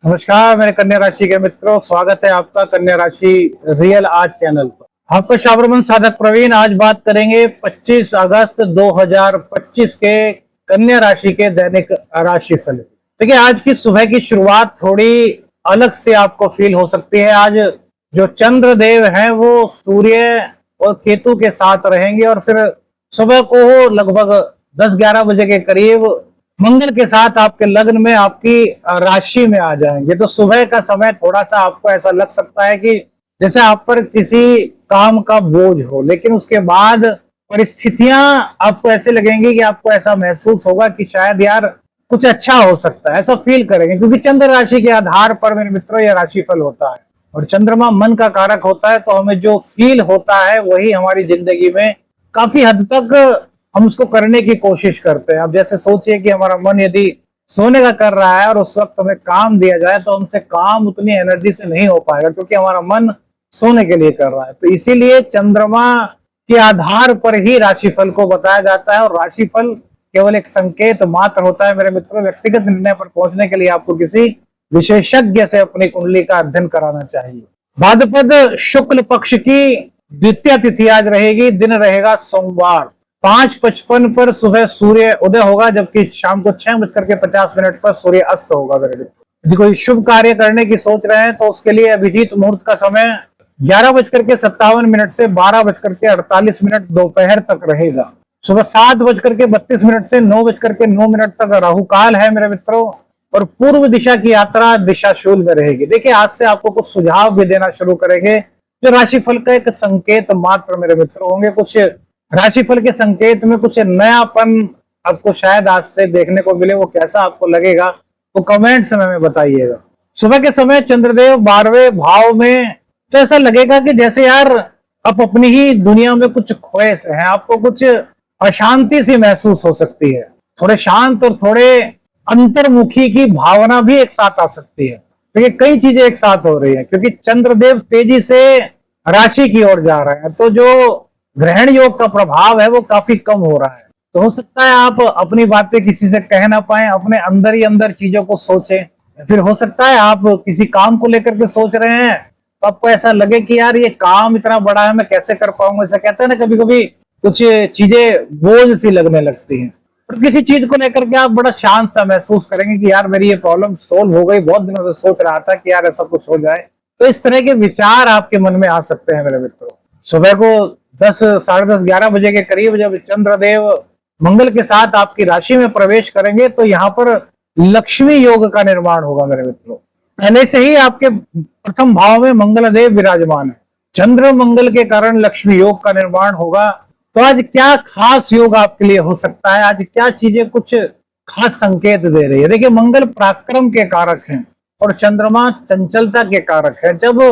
नमस्कार मेरे कन्या राशि के मित्रों, स्वागत है आपका कन्या राशि रियल आज चैनल पर। आपका शाबरमन साधक प्रवीण। आज बात करेंगे 25 अगस्त 2025 के कन्या राशि के दैनिक राशि फल। देखिए, आज की सुबह की शुरुआत थोड़ी अलग से आपको फील हो सकती है। आज जो चंद्र देव हैं वो सूर्य और केतु के साथ रहेंगे और फिर सुबह को लगभग 10-11 बजे के करीब मंगल के साथ आपके लग्न में, आपकी राशि में आ जाएंगे। तो सुबह का समय थोड़ा सा आपको ऐसा लग सकता है कि जैसे आप पर किसी काम का बोझ हो, लेकिन उसके बाद परिस्थितियां आपको ऐसे लगेंगी कि आपको ऐसा महसूस होगा कि शायद यार कुछ अच्छा हो सकता है, ऐसा फील करेंगे। क्योंकि चंद्र राशि के आधार पर मेरे मित्रों यह राशिफल होता है और चंद्रमा मन का कारक होता है। तो हमें जो फील होता है वही हमारी जिंदगी में काफी हद तक हम उसको करने की कोशिश करते हैं। अब जैसे सोचिए कि हमारा मन यदि सोने का कर रहा है और उस वक्त हमें काम दिया जाए तो हमसे काम उतनी एनर्जी से नहीं हो पाएगा, क्योंकि हमारा मन सोने के लिए कर रहा है। तो इसीलिए चंद्रमा के आधार पर ही राशिफल को बताया जाता है और राशिफल केवल एक संकेत मात्र होता है मेरे मित्रों। व्यक्तिगत निर्णय पर पहुंचने के लिए आपको किसी विशेषज्ञ से अपनी कुंडली का अध्ययन कराना चाहिए। भाद्रपद शुक्ल पक्ष की द्वितीय तिथि आज रहेगी। दिन रहेगा सोमवार। 5:55 पर सुबह सूर्य उदय होगा, जबकि शाम को 6:50 पर सूर्य अस्त होगा। यदि कोई शुभ कार्य करने की सोच रहे हैं तो उसके लिए अभिजीत मुहूर्त का समय 11:57 से 12:48 दोपहर तक रहेगा। सुबह 7:32 से 9:09 तक राहु काल है मेरे मित्रों, और पूर्व दिशा की यात्रा दिशाशूल में रहेगी। देखिए, आज से आपको कुछ सुझाव भी देना शुरू करेंगे जो राशिफल का एक संकेत मात्र मेरे मित्रों होंगे। कुछ राशिफल के संकेत में कुछ नयापन आपको शायद आज से देखने को मिले। वो कैसा आपको लगेगा वो कमेंट्स में हमें बताइएगा। सुबह के समय चंद्रदेव 12वें भाव में, तो ऐसा लगेगा कि जैसे यार आप अपनी ही दुनिया में कुछ खोए से हैं। आपको कुछ अशांति सी महसूस हो सकती है। थोड़े शांत और थोड़े अंतर्मुखी की भावना भी एक साथ आ सकती है। देखिए, कई चीजें एक साथ हो रही है क्योंकि चंद्रदेव तेजी से राशि की ओर जा रहे हैं। तो जो ग्रहण योग का प्रभाव है वो काफी कम हो रहा है। तो हो सकता है आप अपनी बातें किसी से कह ना पाए, अपने अंदर ही अंदर चीजों को सोचें। फिर हो सकता है आप किसी काम को लेकर के सोच रहे हैं तो आपको ऐसा लगे कि यार ये काम इतना बड़ा है, मैं कैसे कर पाऊंगा। ऐसा कहते हैं ना, कभी कभी कुछ चीजें बोझ सी लगने लगती हैं। और किसी चीज को लेकर के आप बड़ा शांत सा महसूस करेंगे कि यार मेरी ये प्रॉब्लम सोल्व हो गई, बहुत दिनों से सोच रहा था कि यार ऐसा कुछ हो जाए। तो इस तरह के विचार आपके मन में आ सकते हैं मेरे मित्रों। सुबह को 10, साढ़े 10, 11 बजे के करीब जब चंद्रदेव मंगल के साथ आपकी राशि में प्रवेश करेंगे तो यहाँ पर लक्ष्मी योग का निर्माण होगा मेरे मित्रों। पहले से ही आपके प्रथम भाव में मंगल देव विराजमान है। चंद्र मंगल के कारण लक्ष्मी योग का निर्माण होगा। तो आज क्या खास योग आपके लिए हो सकता है, आज क्या चीजें कुछ खास संकेत दे रही है। देखिए, मंगल पराक्रम के कारक हैं और चंद्रमा चंचलता के कारक है। जब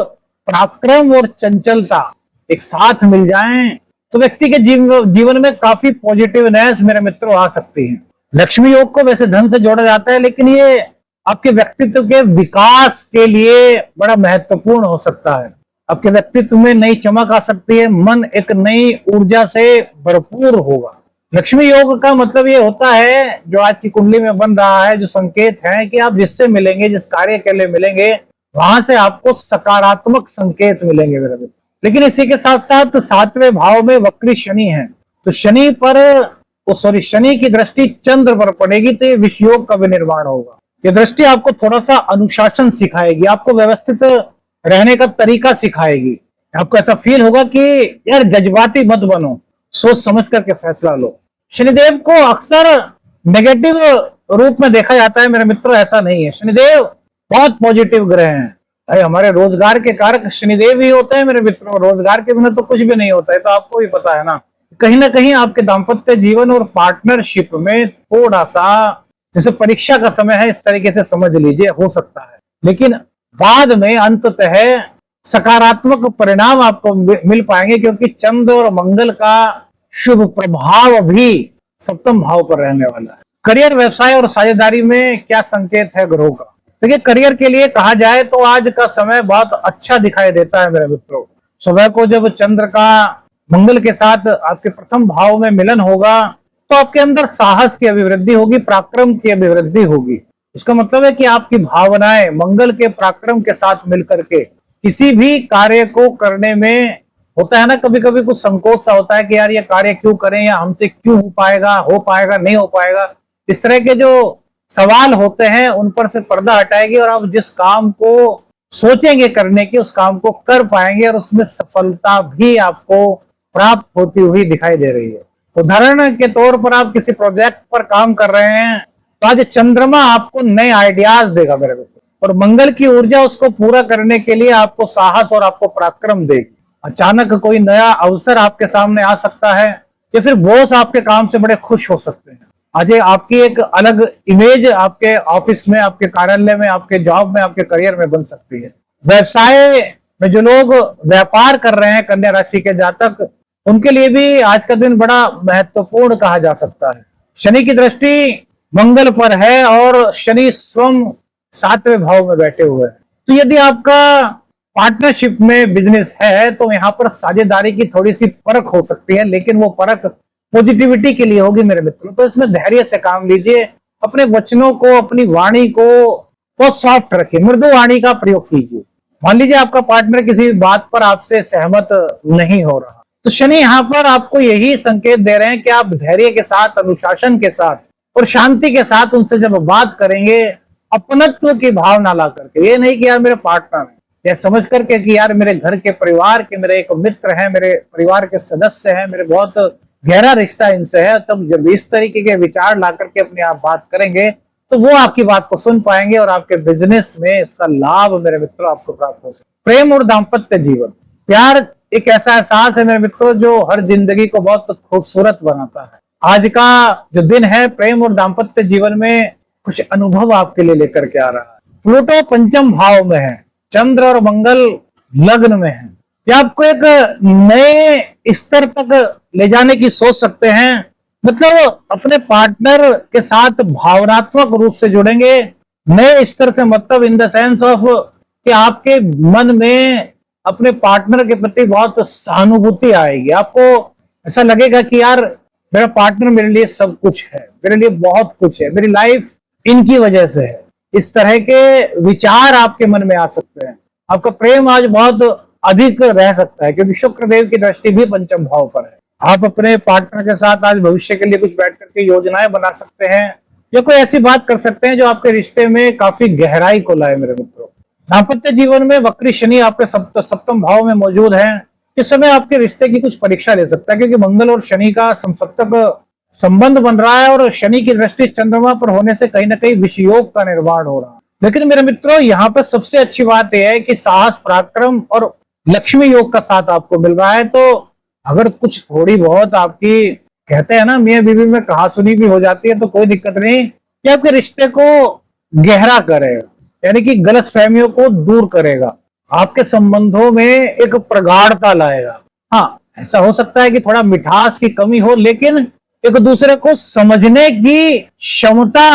पराक्रम और चंचलता एक साथ मिल जाएं तो व्यक्ति के जीवन में काफी पॉजिटिवनेस मेरे मित्रों आ सकती है। लक्ष्मी योग को वैसे धन से जोड़ा जाता है, लेकिन ये आपके व्यक्तित्व के विकास के लिए बड़ा महत्वपूर्ण हो सकता है। आपके व्यक्तित्व में नई चमक आ सकती है, मन एक नई ऊर्जा से भरपूर होगा। लक्ष्मी योग का मतलब ये होता है, जो आज की कुंडली में बन रहा है, जो संकेत है कि आप जिससे मिलेंगे, जिस कार्य के लिए मिलेंगे, वहां से आपको सकारात्मक संकेत मिलेंगे मेरे मित्र। लेकिन इसी के साथ साथ 7वें भाव में वक्री शनि है, तो शनि की दृष्टि चंद्र पर पड़ेगी, तो ये विषयोग का विनिर्माण होगा। ये दृष्टि आपको थोड़ा सा अनुशासन सिखाएगी, आपको व्यवस्थित रहने का तरीका सिखाएगी। आपको ऐसा फील होगा कि यार जज्बाती मत बनो, सोच समझ करके फैसला लो। शनिदेव को अक्सर नेगेटिव रूप में देखा जाता है मेरे मित्रों, ऐसा नहीं है। शनिदेव बहुत पॉजिटिव ग्रह हैं। भाई, हमारे रोजगार के कारक शनिदेव ही होते हैं मेरे मित्रों। रोजगार के बिना तो कुछ भी नहीं होता है, तो आपको भी पता है ना। कहीं ना कहीं आपके दाम्पत्य जीवन और पार्टनरशिप में थोड़ा सा जैसे परीक्षा का समय है, इस तरीके से समझ लीजिए, हो सकता है। लेकिन बाद में अंततः सकारात्मक परिणाम आपको मिल पाएंगे, क्योंकि चंद्र और मंगल का शुभ प्रभाव भी 7वें भाव पर रहने वाला है। करियर, व्यवसाय और साझेदारी में क्या संकेत है ग्रहों का। देखिए, करियर के लिए कहा जाए तो आज का समय बहुत अच्छा दिखाई देता है मेरे मित्रों। सुबह को जब चंद्र का मंगल के साथ आपके प्रथम भाव में मिलन होगा तो आपके अंदर साहस की अभिवृद्धि होगी, पराक्रम की अभिवृद्धि होगी। इसका मतलब है कि आपकी भावनाएं मंगल के पराक्रम के साथ मिलकर के किसी भी कार्य को करने में होता है ना, कभी कभी कुछ संकोच सा होता है कि यार ये कार्य क्यों करें, या हमसे क्यों हो पाएगा नहीं हो पाएगा। इस तरह के जो सवाल होते हैं उन पर से पर्दा हटाएगी और आप जिस काम को सोचेंगे करने की उस काम को कर पाएंगे और उसमें सफलता भी आपको प्राप्त होती हुई दिखाई दे रही है। उदाहरण के तौर पर आप किसी प्रोजेक्ट पर काम कर रहे हैं तो आज चंद्रमा आपको नए आइडियाज देगा मेरे को, और मंगल की ऊर्जा उसको पूरा करने के लिए आपको साहस और आपको पराक्रम देगी। अचानक कोई नया अवसर आपके सामने आ सकता है, या फिर बॉस आपके काम से बड़े खुश हो सकते हैं। आज आपकी एक अलग इमेज आपके ऑफिस में, आपके कार्यालय में, आपके जॉब में, आपके करियर में बन सकती है। व्यवसाय में जो लोग व्यापार कर रहे हैं कन्या राशि के जातक, उनके लिए भी आज का दिन बड़ा महत्वपूर्ण कहा जा सकता है। शनि की दृष्टि मंगल पर है और शनि स्वयं 7वें भाव में बैठे हुए हैं। तो यदि आपका पार्टनरशिप में बिजनेस है तो यहाँ पर साझेदारी की थोड़ी सी परख हो सकती है, लेकिन वो परख पॉजिटिविटी के लिए होगी मेरे मित्रों। तो इसमें धैर्य से काम लीजिए, अपने वचनों को, अपनी वाणी को बहुत सॉफ्ट रखिए, मृदु वाणी का प्रयोग कीजिए। मान लीजिए आपका पार्टनर किसी बात पर आपसे सहमत नहीं हो रहा, तो शनि यहाँ पर आपको यही संकेत दे रहे हैं कि आप धैर्य के साथ, अनुशासन के साथ और शांति के साथ उनसे जब बात करेंगे, अपनत्व की भावना ला करके, ये नहीं कि यार मेरे पार्टनर है, यह समझ करके कि यार मेरे घर के परिवार के मेरे एक मित्र हैं, मेरे परिवार के सदस्य हैं, मेरे बहुत गहरा रिश्ता इनसे है। तब जब इस तरीके के विचार ला करके अपने आप बात करेंगे तो वो आपकी बात को सुन पाएंगे और आपके बिजनेस में इसका लाभ मेरे मित्रों आपको प्राप्त हो सके। प्रेम और दाम्पत्य जीवन, प्यार एक ऐसा एहसास है मेरे मित्रों जो हर जिंदगी को बहुत खूबसूरत बनाता है। आज का जो दिन है प्रेम और दाम्पत्य जीवन में कुछ अनुभव आपके लिए लेकर के आ रहा है। प्लूटो पंचम भाव में है, चंद्र और मंगल लग्न में है। ये आपको एक नए स्तर तक ले जाने की सोच सकते हैं, मतलब अपने पार्टनर के साथ भावनात्मक रूप से जुड़ेंगे। नए स्तर से मतलब इन द सेंस ऑफ कि आपके मन में अपने पार्टनर के प्रति बहुत सहानुभूति आएगी। आपको ऐसा लगेगा कि यार मेरा पार्टनर मेरे लिए सब कुछ है, मेरे लिए बहुत कुछ है, मेरी लाइफ इनकी वजह से है। इस तरह के विचार आपके मन में आ सकते हैं। आपका प्रेम आज बहुत अधिक रह सकता है क्योंकि शुक्र देव की दृष्टि भी पंचम भाव पर है। आप अपने पार्टनर के साथ आज भविष्य के लिए कुछ बैठ करके योजनाएं बना सकते हैं या कोई ऐसी बात कर सकते हैं जो आपके रिश्ते में काफी गहराई को लाए मेरे मित्रों। दाम्पत्य जीवन में वक्री शनि आपके सप्तम भाव में मौजूद है। इस समय आपके रिश्ते की कुछ परीक्षा ले सकता है क्योंकि मंगल और शनि का समसप्तक संबंध बन रहा है और शनि की दृष्टि चंद्रमा पर होने से कहीं ना कहीं विषयोग का निर्माण हो रहा है। लेकिन मेरे मित्रों यहाँ पर सबसे अच्छी बात यह है कि साहस, पराक्रम और लक्ष्मी योग का साथ आपको मिल रहा है। तो अगर कुछ थोड़ी बहुत आपकी कहते हैं ना मियां बीवी में कहासुनी भी हो जाती है तो कोई दिक्कत नहीं, ये आपके रिश्ते को गहरा करेगा, यानी कि गलतफहमियों को दूर करेगा, आपके संबंधों में एक प्रगाढ़ता लाएगा। हाँ, ऐसा हो सकता है कि थोड़ा मिठास की कमी हो, लेकिन एक दूसरे को समझने की क्षमता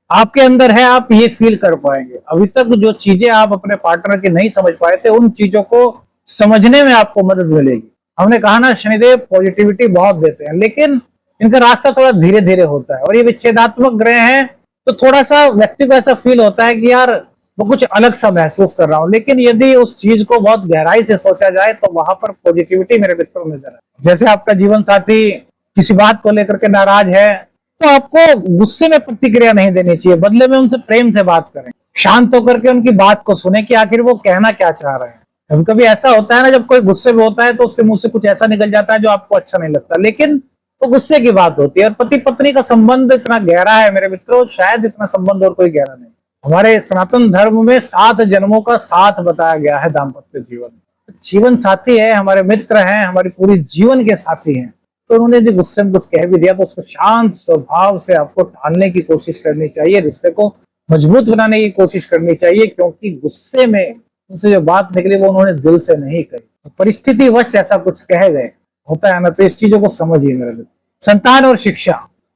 आपके अंदर है, आप ये फील कर पाएंगे। अभी तक जो चीजें आप अपने पार्टनर की नहीं समझ पाए थे उन चीजों को समझने में आपको मदद मिलेगी। हमने कहा ना शनिदेव पॉजिटिविटी बहुत देते हैं, लेकिन इनका रास्ता थोड़ा धीरे धीरे होता है और ये विच्छेदात्मक ग्रह हैं तो थोड़ा सा व्यक्ति को ऐसा फील होता है कि यार वो कुछ अलग सा महसूस कर रहा हूं। लेकिन यदि उस चीज को बहुत गहराई से सोचा जाए तो वहां पर पॉजिटिविटी मेरे मित्रों में नजर है। जैसे आपका जीवन साथी किसी बात को लेकर के नाराज है तो आपको गुस्से में प्रतिक्रिया नहीं देनी चाहिए, बदले में उनसे प्रेम से बात करें, शांत होकर के उनकी बात को सुने कि आखिर वो कहना क्या चाह रहे हैं। कभी कभी ऐसा होता है ना, जब कोई गुस्से में होता है तो उसके मुंह से कुछ ऐसा निकल जाता है जो आपको अच्छा नहीं लगता, लेकिन वो गुस्से की बात होती है। और पति पत्नी का संबंध इतना गहरा है मेरे मित्रों, शायद इतना संबंध और कोई गहरा नहीं। हमारे सनातन धर्म में 7 जन्मों का साथ बताया गया है दाम्पत्य जीवन। जीवन साथी है, हमारे मित्र हैं, हमारी पूरी जीवन के साथी हैं। तो उन्होंने यदि गुस्से में कुछ कह भी दिया तो उसको शांत स्वभाव से आपको टालने की कोशिश करनी चाहिए, रिश्ते को मजबूत बनाने की कोशिश करनी चाहिए, क्योंकि गुस्से में उनसे जो बात निकली वो उन्होंने दिल से नहीं कही, परिस्थितिवश ऐसा कुछ कह गए, होता है ना। तो इस चीजों को समझिए मेरे मित्र। संतान और शिक्षा,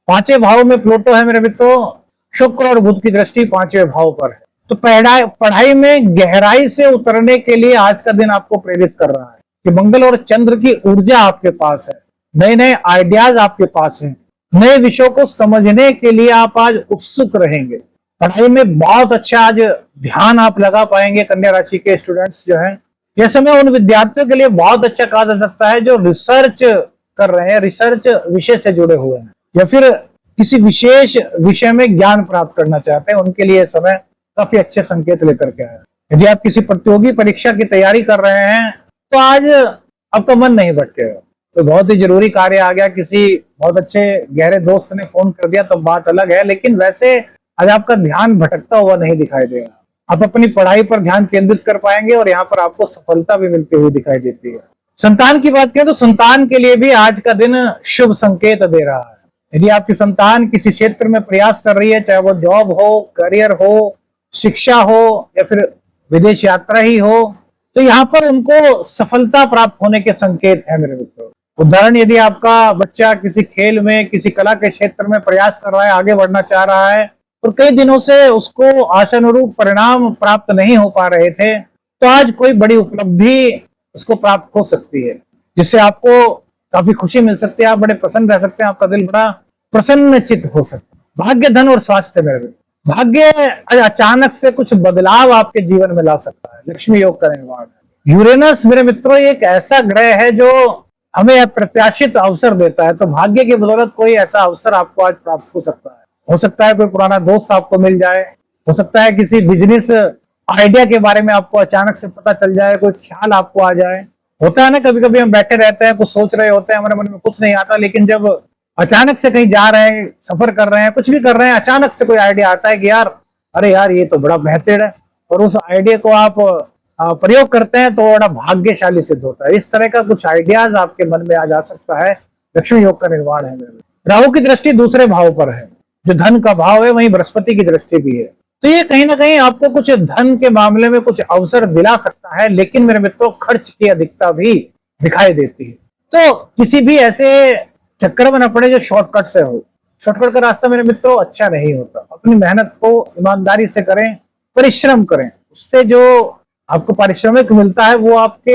5वें भाव में प्लूटो है मेरे मित्रों, शुक्र और बुध की दृष्टि 5वें भाव पर है। तो पढ़ाई में गहराई से उतरने के लिए आज का दिन आपको प्रेरित कर रहा है कि मंगल और चंद्र की ऊर्जा आपके पास है, नए नए आइडियाज आपके पास हैं, नए विषयों को समझने के लिए आप आज उत्सुक रहेंगे। पढ़ाई में बहुत अच्छा आज ध्यान आप लगा पाएंगे। कन्या राशि के स्टूडेंट्स जो हैं, यह समय उन विद्यार्थियों के लिए बहुत अच्छा कहा जा सकता है जो रिसर्च कर रहे हैं, रिसर्च विषय से जुड़े हुए हैं, या फिर किसी विशेष विषय में ज्ञान प्राप्त करना चाहते हैं। उनके लिए समय काफी अच्छे संकेत लेकर के आया। यदि आप किसी प्रतियोगी परीक्षा की तैयारी कर रहे हैं तो आज आपका मन नहीं भटकेगा। तो बहुत ही जरूरी कार्य आ गया, किसी बहुत अच्छे गहरे दोस्त ने फोन कर दिया तो बात अलग है, लेकिन वैसे आज आपका ध्यान भटकता हुआ नहीं दिखाई देगा। आप अपनी पढ़ाई पर ध्यान केंद्रित कर पाएंगे और यहाँ पर आपको सफलता भी मिलती हुई दिखाई देती है। संतान की बात करें तो संतान के लिए भी आज का दिन शुभ संकेत दे रहा है। यदि आपकी संतान किसी क्षेत्र में प्रयास कर रही है, चाहे वो जॉब हो, करियर हो, शिक्षा हो या फिर विदेश यात्रा ही हो, तो यहाँ पर उनको सफलता प्राप्त होने के संकेत है मेरे मित्रों। उदाहरण, यदि आपका बच्चा किसी खेल में, किसी कला के क्षेत्र में प्रयास कर रहा है, आगे बढ़ना चाह रहा है और कई दिनों से उसको आशानुरूप परिणाम प्राप्त नहीं हो पा रहे थे, तो आज कोई बड़ी उपलब्धि उसको प्राप्त हो सकती है, जिससे आपको काफी खुशी मिल सकती है। आप बड़े प्रसन्न रह सकते हैं, आपका दिल बड़ा प्रसन्नचित हो सकता है। भाग्य, धन और स्वास्थ्य में भाग्य अचानक से कुछ बदलाव आपके जीवन में ला सकता है। लक्ष्मी योग का निर्माण है। यूरेनस मेरे मित्रों एक ऐसा ग्रह है जो हमें अप्रत्याशित अवसर देता है, तो भाग्य की बदौलत कोई ऐसा अवसर आपको आज प्राप्त हो सकता है। हो सकता है कोई पुराना दोस्त आपको मिल जाए, हो सकता है किसी बिजनेस आइडिया के बारे में आपको अचानक से पता चल जाए, कोई ख्याल आपको आ जाए। होता है ना, कभी कभी हम बैठे रहते हैं, कुछ सोच रहे होते हैं, हमारे मन में कुछ नहीं आता, लेकिन जब अचानक से कहीं जा रहे हैं, सफर कर रहे हैं, कुछ भी कर रहे हैं, अचानक से कोई आइडिया आता है कि यार, अरे यार ये तो बड़ा बेहतर है, और उस आइडिया को आप प्रयोग करते हैं तो बड़ा भाग्यशाली सिद्ध होता है। इस तरह का कुछ आइडियाज आपके मन में आ जा सकता है। लक्ष्मी योग का निर्माण है। राहु की दृष्टि दूसरे भाव पर है, जो धन का भाव है, वहीं बृहस्पति की दृष्टि भी है, तो ये कहीं ना कहीं आपको कुछ धन के मामले में कुछ अवसर दिला सकता है, लेकिन मेरे मित्रों खर्च की अधिकता भी दिखाई देती है। तो किसी भी ऐसे चक्कर में न पड़े जो शॉर्टकट से हो। शॉर्टकट का रास्ता मेरे मित्रों अच्छा नहीं होता। अपनी मेहनत को ईमानदारी से करें, परिश्रम करें, उससे जो आपको पारिश्रमिक मिलता है वो आपके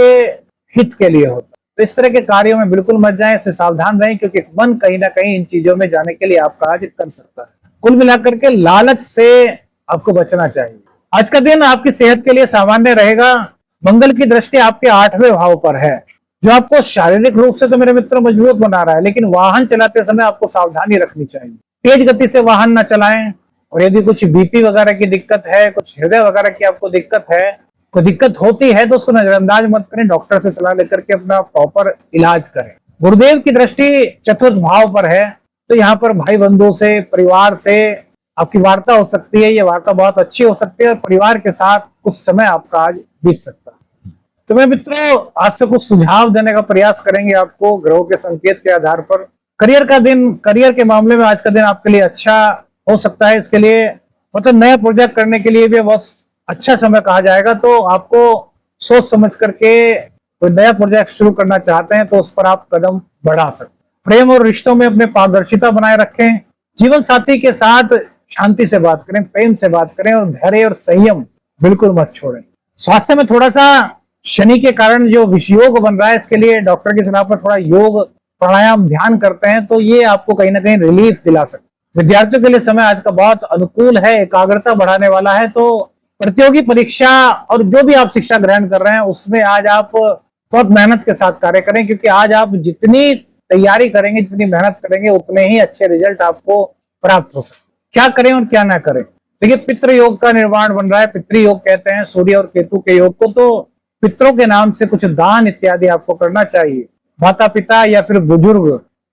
हित के लिए होता है। तो इस तरह के कार्यों में बिल्कुल मत जाएं, इससे सावधान रहें, क्योंकि मन कहीं ना कहीं इन चीजों में जाने के लिए आपका आज कर सकता है। कुल मिलाकर के लालच से आपको बचना चाहिए। आज का दिन आपकी सेहत के लिए सामान्य रहेगा। मंगल की दृष्टि आपके 8वें भाव पर है, जो आपको शारीरिक रूप से तो मेरे मित्रों मजबूत बना रहा है, लेकिन वाहन चलाते समय आपको सावधानी रखनी चाहिए। तेज गति से वाहन न चलाएं, और यदि कुछ बीपी वगैरह की दिक्कत है, कुछ हृदय वगैरह की आपको दिक्कत है, कोई दिक्कत होती है, तो उसको नजरअंदाज मत करें, डॉक्टर से सलाह लेकर के अपना प्रॉपर इलाज करें। गुरुदेव की दृष्टि चतुर्थ भाव पर है, तो यहाँ पर भाई बंधु से, परिवार से आपकी वार्ता हो सकती है। ये वार्ता बहुत अच्छी हो सकती है और परिवार के साथ कुछ समय आपका आज बीत सकता है। तो मैं मित्रों आज से कुछ सुझाव देने का प्रयास करेंगे आपको ग्रहों के संकेत के आधार पर। करियर का दिन, करियर के मामले में आज का दिन आपके लिए अच्छा हो सकता है। इसके लिए मतलब नया प्रोजेक्ट करने के लिए भी बहुत अच्छा समय कहा जाएगा। तो आपको सोच समझ करके कोई नया प्रोजेक्ट शुरू करना चाहते हैं तो उस पर आप कदम बढ़ा सकते हैं। प्रेम और रिश्तों में अपने पारदर्शिता बनाए रखें। जीवन साथी के साथ शांति से बात करें, प्रेम से बात करें, और धैर्य और संयम बिल्कुल मत छोड़ें। स्वास्थ्य में थोड़ा सा शनि के कारण जो विषयोग बन रहा है, इसके लिए डॉक्टर की सलाह पर थोड़ा योग, प्राणायाम, ध्यान करते हैं तो ये आपको कहीं ना कहीं रिलीफ दिला सकता है। विद्यार्थियों के लिए समय आज का बहुत अनुकूल है, एकाग्रता बढ़ाने वाला है। तो प्रतियोगी परीक्षा और जो भी आप शिक्षा ग्रहण कर रहे हैं उसमें आज आप बहुत मेहनत के साथ कार्य करें, क्योंकि आज आप जितनी तैयारी करेंगे, जितनी मेहनत करेंगे, उतने ही अच्छे रिजल्ट आपको प्राप्त हो सकते। क्या करें और क्या ना करें, देखिए पितृ योग का निर्माण बन रहा है। पितृ योग कहते हैं सूर्य और केतु के योग को। तो पितरों के नाम से कुछ दान इत्यादि आपको करना चाहिए। माता पिता या फिर बुजुर्ग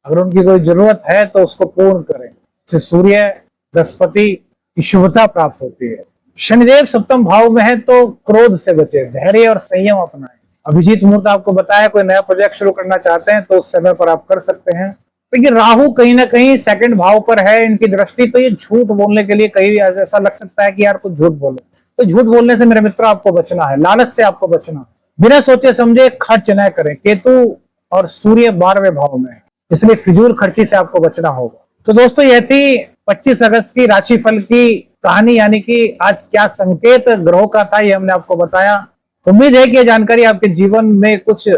अगर उनकी कोई जरूरत है तो उसको पूर्ण करें। इससे सूर्य, बृहस्पति की शुभता प्राप्त होती है। शनिदेव सप्तम भाव में है तो क्रोध से बचे, धैर्य और संयम अपनाएं। अभिजीत मुहूर्त आपको बताया, कोई नया प्रोजेक्ट शुरू करना चाहते हैं तो उस समय पर आप कर सकते हैं। लेकिन राहु कहीं ना कहीं सेकंड भाव पर है, इनकी दृष्टि, तो ये झूठ बोलने के लिए कहीं ऐसा लग सकता है कि यार कुछ झूठ बोले। तो झूठ बोलने से मेरे मित्रों आपको बचना है, लालच से आपको बचना है। बिना सोचे समझे खर्च न करें। केतु और सूर्य 12वें भाव में है, इसलिए फिजूल खर्ची से आपको बचना होगा। तो दोस्तों यह थी 25 अगस्त की राशिफल की कहानी, यानी कि आज क्या संकेत ग्रहों का था, ये हमने आपको बताया। उम्मीद है कि यह जानकारी आपके जीवन में कुछ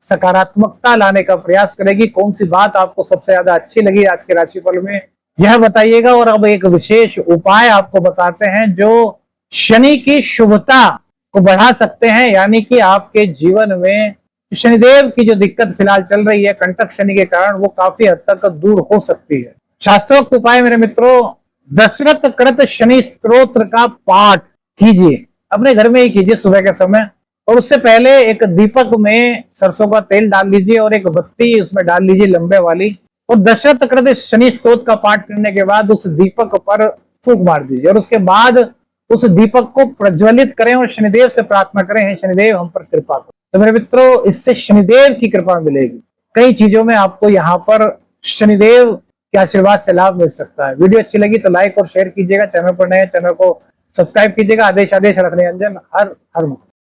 सकारात्मकता लाने का प्रयास करेगी। कौन सी बात आपको सबसे ज्यादा अच्छी लगी आज के राशिफल में, यह बताइएगा। और अब एक विशेष उपाय आपको बताते हैं जो शनि की शुभता को बढ़ा सकते हैं, यानी कि आपके जीवन में शनिदेव की जो दिक्कत फिलहाल चल रही है कंटक शनि के कारण, वो काफी हद तक दूर हो सकती है। शास्त्रोक्त उपाय मेरे मित्रों, दशरथ कृत शनि स्तोत्र का पाठ कीजिए, अपने घर में ही कीजिए सुबह के समय। और उससे पहले एक दीपक में सरसों का तेल डाल लीजिए और एक बत्ती उसमें डाल लीजिए लंबे वाली, और दशरथ कृत शनि स्तोत्र का पाठ करने के बाद उस दीपक पर फूंक मार दीजिए। और उसके बाद उस दीपक को प्रज्वलित करें और शनिदेव से प्रार्थना करें, हे शनिदेव हम पर कृपा करो। तो मेरे मित्रों, इससे शनिदेव की कृपा मिलेगी। कई चीजों में आपको यहाँ पर शनिदेव के आशीर्वाद से लाभ मिल सकता है। वीडियो अच्छी लगी तो लाइक और शेयर कीजिएगा। चैनल पर नए, चैनल को सब्सक्राइब कीजिएगा। आदेश रखने अंजन। हर हर